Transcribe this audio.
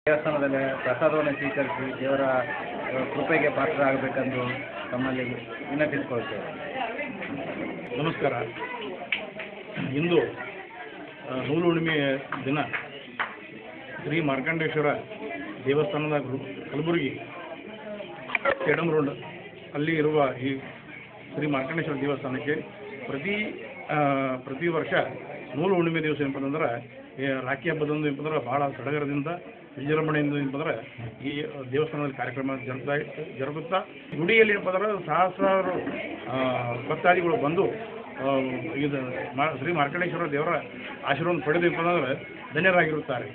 ದೇವಸ್ಥಾನದಲ್ಲಿ ಪ್ರಸಾದವನ್ನು ಸ್ವೀಕರಿಸಿ ದೇವರ ಕೃಪೆಗೆ ಪಾತ್ರರಾಗಬೇಕೆಂದು ತಮ್ಮಲ್ಲಿ ವಿನಂತಿಸಿಕೊಳ್ತೇವೆ. ನಮಸ್ಕಾರ. ಇಂದು ನೂಲು ಹುಣ್ಣಿಮೆಯ ದಿನ ಶ್ರೀ ಮಾರ್ಕಂಡೇಶ್ವರ ದೇವಸ್ಥಾನದ ಕಲಬುರಗಿ ಸ್ಟೇಡಿಯಂ ರೋಡ್ ಅಲ್ಲಿ ಇರುವ ಈ ಶ್ರೀ ಮಾರ್ಕಂಡೇಶ್ವರ ದೇವಸ್ಥಾನಕ್ಕೆ ಪ್ರತಿ ವರ್ಷ ನೂಲು ಹುಣ್ಣಿಮೆ ದಿವಸ ಏನಪ್ಪ ಅಂತಂದ್ರೆ ರಾಖಿ ಹಬ್ಬದಂದು ಏನಂದ್ರೆ ಭಾಳ ಸಡಗರದಿಂದ ವಿಜೃಂಭಣೆಯಿಂದ ಏನಂದ್ರೆ ಈ ದೇವಸ್ಥಾನದಲ್ಲಿ ಕಾರ್ಯಕ್ರಮ ಜರುಗುತ್ತಾ ಗುಡಿಯಲ್ಲಿ ಏನಪ್ಪ ಅಂದ್ರೆ ಸಹಸ್ರಾರು ಭಕ್ತಾದಿಗಳು ಬಂದು ಇದು ಶ್ರೀ ಮಾರ್ಕಂಡೇಶ್ವರ ದೇವರ ಆಶೀರ್ವಾದ ಪಡೆದು ಏನಂದ್ರೆ ಧನ್ಯರಾಗಿರುತ್ತಾರೆ.